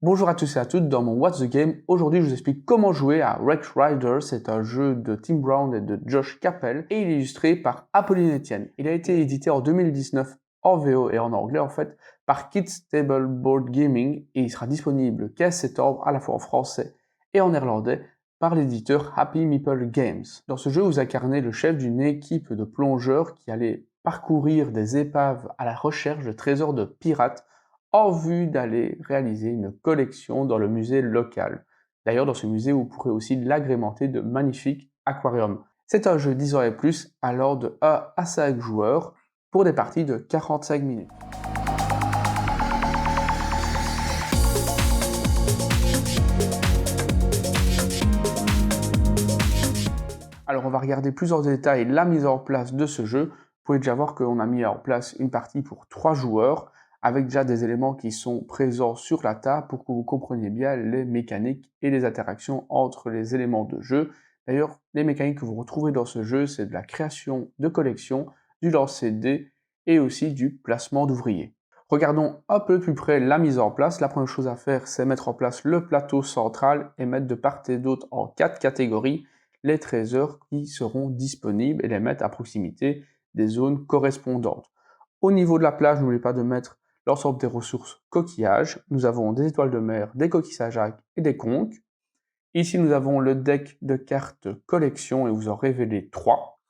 Bonjour à tous et à toutes, dans mon What's the Game, aujourd'hui je vous explique comment jouer à Wreck Riders. C'est un jeu de Tim Brown et de Josh Capel et il est illustré par Apolline Etienne. Il a été édité en 2019 en VO et en anglais en fait par Kids Table Board Gaming et il sera disponible le 15 septembre à la fois en français et en néerlandais par l'éditeur Happy Meeple Games. Dans ce jeu, vous incarnez le chef d'une équipe de plongeurs qui allait parcourir des épaves à la recherche de trésors de pirates en vue d'aller réaliser une collection dans le musée local. D'ailleurs, dans ce musée, vous pourrez aussi l'agrémenter de magnifiques aquariums. C'est un jeu 10 ans et plus, allant de 1 à 5 joueurs pour des parties de 45 minutes. Alors on va regarder plus en détail la mise en place de ce jeu. Vous pouvez déjà voir qu'on a mis en place une partie pour 3 joueurs, avec déjà des éléments qui sont présents sur la table pour que vous compreniez bien les mécaniques et les interactions entre les éléments de jeu. D'ailleurs, les mécaniques que vous retrouvez dans ce jeu, c'est de la création de collections, du lancer de dés et aussi du placement d'ouvriers. Regardons un peu plus près la mise en place. La première chose à faire, c'est mettre en place le plateau central et mettre de part et d'autre en 4 catégories les trésors qui seront disponibles et les mettre à proximité des zones correspondantes. Au niveau de la plage, n'oubliez pas de mettre l'ensemble des ressources coquillages. Nous avons des étoiles de mer, des coquilles Saint-Jacques et des conques. Ici, nous avons le deck de cartes collection et vous en révélez 3.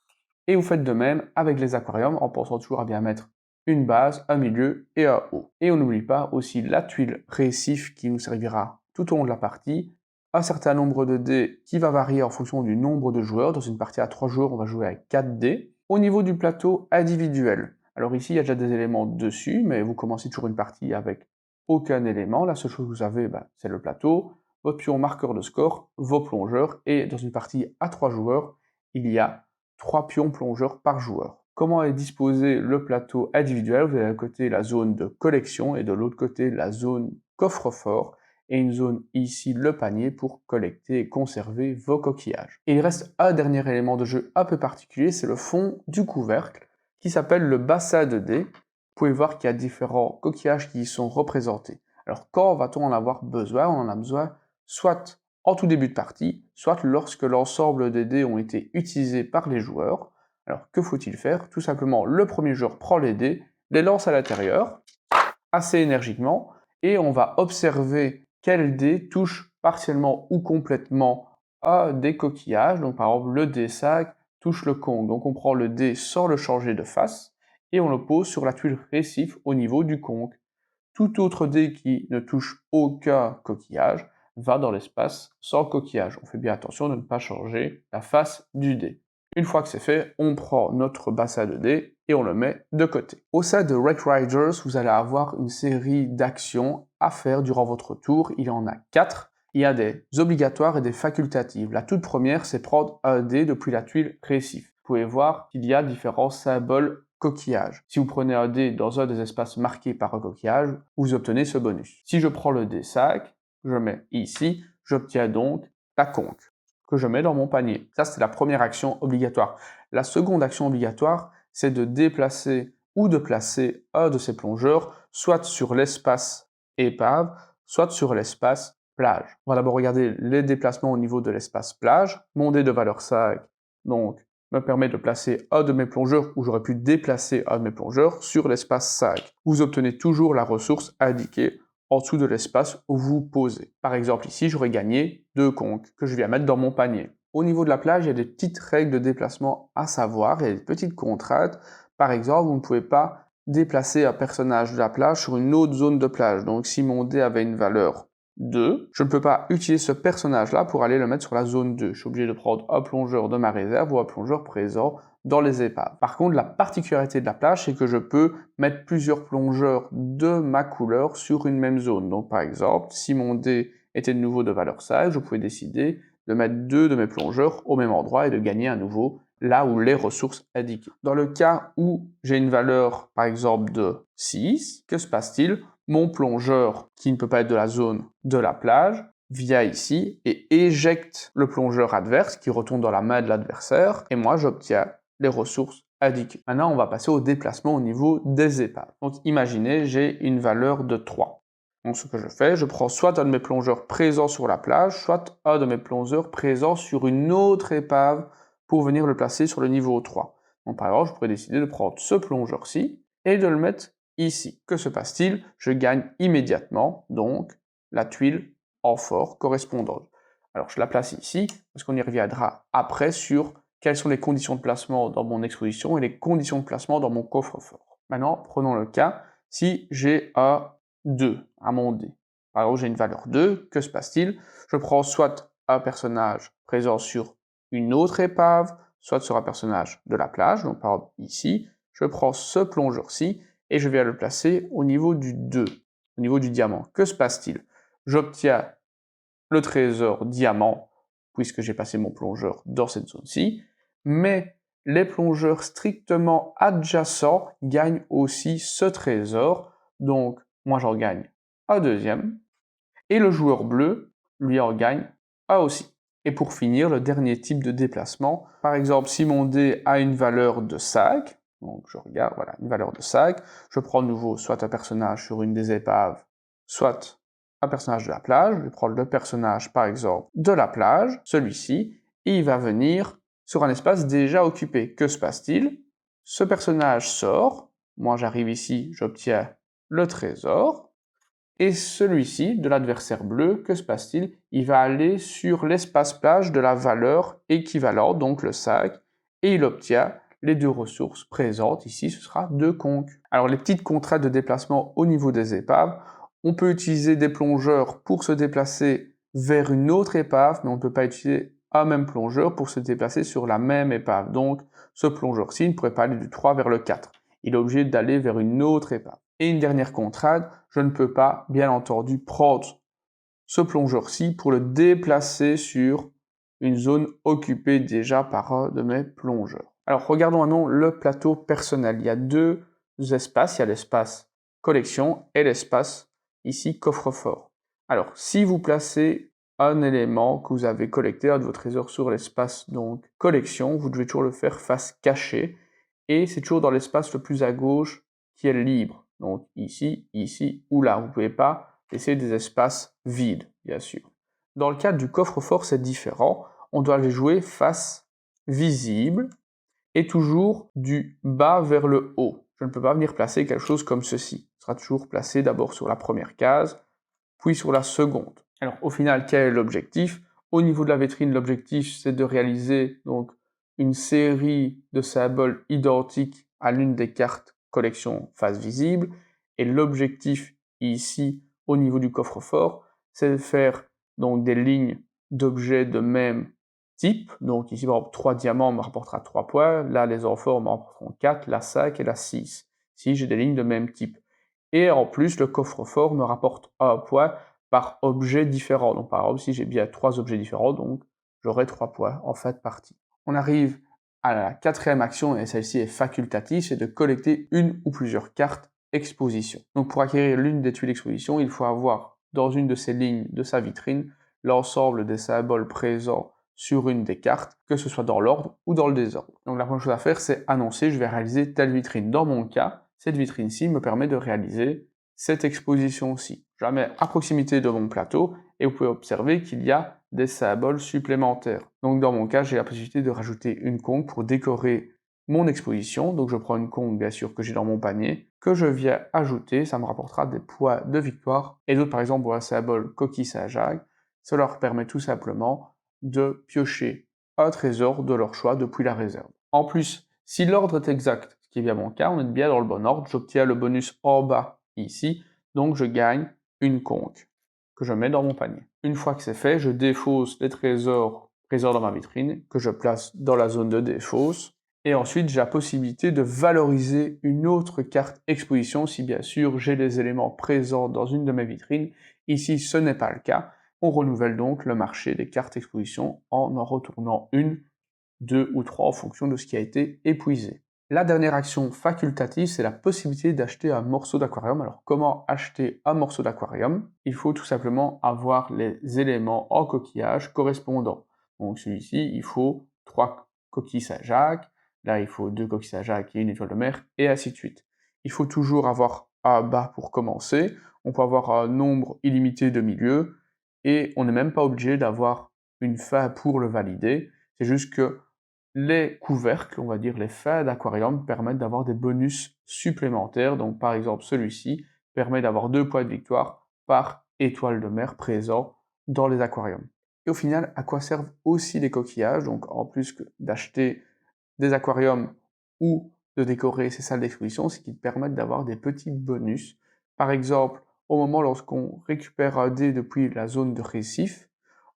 Et vous faites de même avec les aquariums en pensant toujours à bien mettre une base, un milieu et un haut. Et on n'oublie pas aussi la tuile récif qui nous servira tout au long de la partie, un certain nombre de dés qui va varier en fonction du nombre de joueurs. Dans une partie à 3 joueurs, on va jouer avec 4 dés. Au niveau du plateau individuel, alors ici il y a déjà des éléments dessus, mais vous commencez toujours une partie avec aucun élément. La seule chose que vous avez, c'est le plateau, votre pion marqueur de score, vos plongeurs, et dans une partie à 3 joueurs, il y a 3 pions plongeurs par joueur. Comment est disposé le plateau individuel? Vous avez d'un côté la zone de collection et de l'autre côté la zone coffre-fort et une zone ici, le panier, pour collecter et conserver vos coquillages. Et il reste un dernier élément de jeu un peu particulier, c'est le fond du couvercle qui s'appelle le bassin de dés. Vous pouvez voir qu'il y a différents coquillages qui y sont représentés. Alors quand va-t-on en avoir besoin? On en a besoin soit en tout début de partie, soit lorsque l'ensemble des dés ont été utilisés par les joueurs. Alors que faut-il faire? Tout simplement, le premier joueur prend les dés, les lance à l'intérieur, assez énergiquement, et on va observer quel dé touche partiellement ou complètement à des coquillages. Donc par exemple, le dé 5 touche le conque. Donc on prend le dé sans le changer de face, et on le pose sur la tuile récif au niveau du conque. Tout autre dé qui ne touche aucun coquillage va dans l'espace sans coquillage. On fait bien attention de ne pas changer la face du dé. Une fois que c'est fait, on prend notre bassin de dés et on le met de côté. Au sein de Wreck Riders, vous allez avoir une série d'actions à faire durant votre tour. Il y en a 4. Il y a des obligatoires et des facultatives. La toute première, c'est prendre un dé depuis la tuile récif. Vous pouvez voir qu'il y a différents symboles coquillage. Si vous prenez un dé dans un des espaces marqués par un coquillage, vous obtenez ce bonus. Si je prends le dé 5, je le mets ici, j'obtiens donc la conque que je mets dans mon panier. Ça, c'est la première action obligatoire. La seconde action obligatoire, c'est de déplacer ou de placer un de ces plongeurs, soit sur l'espace épave, soit sur l'espace plage. On va d'abord regarder les déplacements au niveau de l'espace plage. Mon dé de valeur 5, donc, me permet de placer un de mes plongeurs, ou j'aurais pu déplacer un de mes plongeurs, sur l'espace 5. Vous obtenez toujours la ressource indiquée en dessous de l'espace où vous posez. Par exemple ici, j'aurais gagné 2 conques que je viens mettre dans mon panier. Au niveau de la plage, il y a des petites règles de déplacement à savoir, il y a des petites contraintes. Par exemple, vous ne pouvez pas déplacer un personnage de la plage sur une autre zone de plage. Donc si mon dé avait une valeur 2, je ne peux pas utiliser ce personnage-là pour aller le mettre sur la zone 2. Je suis obligé de prendre un plongeur de ma réserve ou un plongeur présent dans les épaves. Par contre, la particularité de la plage, c'est que je peux mettre plusieurs plongeurs de ma couleur sur une même zone. Donc par exemple, si mon dé était de nouveau de valeur 5, je pouvais décider de mettre 2 de mes plongeurs au même endroit et de gagner à nouveau là où les ressources indiquées. Dans le cas où j'ai une valeur, par exemple, de 6, que se passe-t-il? Mon plongeur, qui ne peut pas être de la zone de la plage, vient ici et éjecte le plongeur adverse qui retourne dans la main de l'adversaire, et moi j'obtiens les ressources indiquées. Maintenant, on va passer au déplacement au niveau des épaves. Donc imaginez, j'ai une valeur de 3. Donc ce que je fais, je prends soit un de mes plongeurs présents sur la plage, soit un de mes plongeurs présents sur une autre épave pour venir le placer sur le niveau 3. Donc par exemple, je pourrais décider de prendre ce plongeur-ci et de le mettre ici. Que se passe-t-il? Je gagne immédiatement, donc, la tuile amphore correspondante. Alors je la place ici, parce qu'on y reviendra après sur quelles sont les conditions de placement dans mon exposition et les conditions de placement dans mon coffre-fort. Maintenant, prenons le cas, si j'ai un 2 à mon dé. Par exemple, j'ai une valeur 2, que se passe-t-il? Je prends soit un personnage présent sur une autre épave, soit sur un personnage de la plage, donc par exemple ici, je prends ce plongeur-ci et je viens le placer au niveau du 2, au niveau du diamant. Que se passe-t-il? J'obtiens le trésor diamant, puisque j'ai passé mon plongeur dans cette zone-ci, mais les plongeurs strictement adjacents gagnent aussi ce trésor, donc moi j'en gagne un deuxième, et le joueur bleu, lui en gagne un aussi. Et pour finir, le dernier type de déplacement, par exemple si mon dé a une valeur de 5, donc je regarde, voilà, une valeur de 5, je prends de nouveau soit un personnage sur une des épaves, soit un personnage de la plage, je vais prendre le personnage par exemple de la plage, celui-ci, et il va venir sur un espace déjà occupé. Que se passe-t-il? Ce personnage sort, moi j'arrive ici, j'obtiens le trésor, et celui-ci, de l'adversaire bleu, que se passe-t-il? Il va aller sur l'espace plage de la valeur équivalente, donc le 5, et il obtient les deux ressources présentes. Ici, ce sera 2 conques. Alors, les petites contraintes de déplacement au niveau des épaves, on peut utiliser des plongeurs pour se déplacer vers une autre épave, mais on ne peut pas utiliser un même plongeur pour se déplacer sur la même épave. Donc, ce plongeur-ci ne pourrait pas aller du 3 vers le 4. Il est obligé d'aller vers une autre épave. Et une dernière contrainte, je ne peux pas, bien entendu, prendre ce plongeur-ci pour le déplacer sur une zone occupée déjà par un de mes plongeurs. Alors regardons maintenant le plateau personnel. Il y a deux espaces, il y a l'espace collection et l'espace ici coffre-fort. Alors si vous placez un élément que vous avez collecté, un de vos trésors sur l'espace donc collection, vous devez toujours le faire face cachée et c'est toujours dans l'espace le plus à gauche qui est libre. Donc ici, ici ou là. Vous ne pouvez pas laisser des espaces vides, bien sûr. Dans le cadre du coffre-fort, c'est différent. On doit les jouer face visible et toujours du bas vers le haut. Je ne peux pas venir placer quelque chose comme ceci. Ce sera toujours placé d'abord sur la première case, puis sur la seconde. Alors au final, quel est l'objectif? Au niveau de la vitrine, l'objectif c'est de réaliser donc une série de symboles identiques à l'une des cartes collection face visible. Et l'objectif ici, au niveau du coffre-fort, c'est de faire donc des lignes d'objets de même type. Donc ici, par exemple, 3 diamants me rapportera 3 points. Là, les amphores me rapporteront 4, la 5 et la 6. Si j'ai des lignes de même type. Et en plus, le coffre-fort me rapporte 1 point par objet différent. Donc par exemple, si j'ai bien 3 objets différents, donc j'aurai 3 points en fin de partie. On arrive à la quatrième action, et celle-ci est facultative, c'est de collecter une ou plusieurs cartes exposition. Donc pour acquérir l'une des tuiles exposition, il faut avoir dans une de ces lignes de sa vitrine l'ensemble des symboles présents sur une des cartes, que ce soit dans l'ordre ou dans le désordre. Donc la première chose à faire, c'est annoncer, je vais réaliser telle vitrine. Dans mon cas, cette vitrine-ci me permet de réaliser cette exposition-ci. Je la mets à proximité de mon plateau et vous pouvez observer qu'il y a des symboles supplémentaires. Donc dans mon cas, j'ai la possibilité de rajouter une conque pour décorer mon exposition. Donc je prends une conque bien sûr que j'ai dans mon panier, que je viens ajouter, ça me rapportera des points de victoire. Et d'autres par exemple pour un symbole coquille Saint-Jacques, ça leur permet tout simplement de piocher un trésor de leur choix depuis la réserve. En plus, si l'ordre est exact, ce qui est bien mon cas, on est bien dans le bon ordre, j'obtiens le bonus en bas ici, donc je gagne une conque que je mets dans mon panier. Une fois que c'est fait, je défausse les trésors présents dans ma vitrine, que je place dans la zone de défausse, et ensuite j'ai la possibilité de valoriser une autre carte exposition si bien sûr j'ai les éléments présents dans une de mes vitrines. Ici ce n'est pas le cas, on renouvelle donc le marché des cartes exposition en retournant une, 2 ou 3 en fonction de ce qui a été épuisé. La dernière action facultative, c'est la possibilité d'acheter un morceau d'aquarium. Alors comment acheter un morceau d'aquarium? Il faut tout simplement avoir les éléments en coquillage correspondants. Donc celui-ci, il faut 3 coquilles Saint-Jacques, là il faut 2 coquilles Saint-Jacques et une étoile de mer, et ainsi de suite. Il faut toujours avoir un bas pour commencer. on peut avoir un nombre illimité de milieux, et on n'est même pas obligé d'avoir une fin pour le valider. C'est juste que les couvercles, on va dire les fins d'aquarium, permettent d'avoir des bonus supplémentaires. Donc par exemple celui-ci permet d'avoir 2 points de victoire par étoile de mer présent dans les aquariums. Et au final, à quoi servent aussi les coquillages? Donc en plus d'acheter des aquariums ou de décorer ces salles d'exposition, c'est qu'ils permettent d'avoir des petits bonus. Par exemple, au moment lorsqu'on récupère un dé depuis la zone de récif,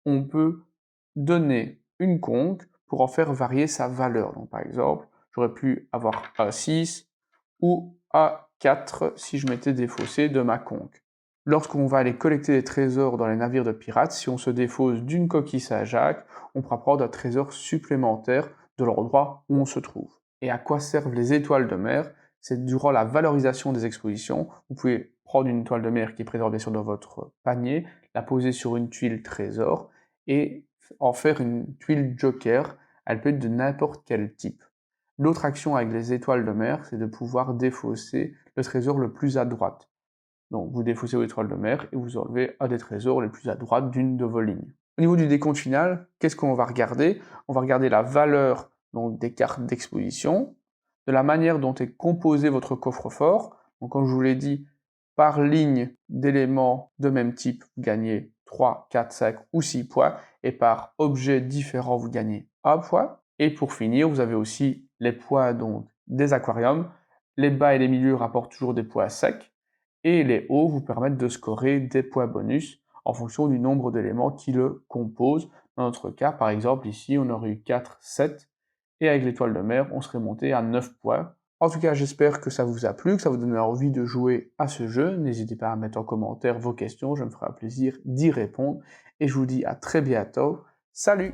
on peut donner une conque pour en faire varier sa valeur. Donc par exemple, j'aurais pu avoir un 6 ou un 4 si je m'étais défaussé de ma conque. Lorsqu'on va aller collecter des trésors dans les navires de pirates, si on se défausse d'une coquille Saint-Jacques, on pourra prendre un trésor supplémentaire de l'endroit où on se trouve. Et à quoi servent les étoiles de mer? C'est durant la valorisation des expositions. Vous pouvez prendre une étoile de mer qui est présente bien sûr dans votre panier, la poser sur une tuile trésor et en faire une tuile joker. Elle peut être de n'importe quel type. L'autre action avec les étoiles de mer, c'est de pouvoir défausser le trésor le plus à droite. Donc vous défaussez vos étoiles de mer et vous enlevez un des trésors les plus à droite d'une de vos lignes. Au niveau du décompte final, qu'est-ce qu'on va regarder? On va regarder la valeur donc, des cartes d'exposition, de la manière dont est composé votre coffre-fort. Donc comme je vous l'ai dit, par ligne d'éléments de même type, vous gagnez 3, 4, 5 ou 6 points, et par objet différent, vous gagnez 1 point. Et pour finir, vous avez aussi les points donc, des aquariums. Les bas et les milieux rapportent toujours des points secs, et les hauts vous permettent de scorer des points bonus en fonction du nombre d'éléments qui le composent. Dans notre cas, par exemple, ici, on aurait eu 4, 7, et avec l'étoile de mer, on serait monté à 9 points. En tout cas, j'espère que ça vous a plu, que ça vous donne envie de jouer à ce jeu. N'hésitez pas à mettre en commentaire vos questions, je me ferai un plaisir d'y répondre. Et je vous dis à très bientôt. Salut!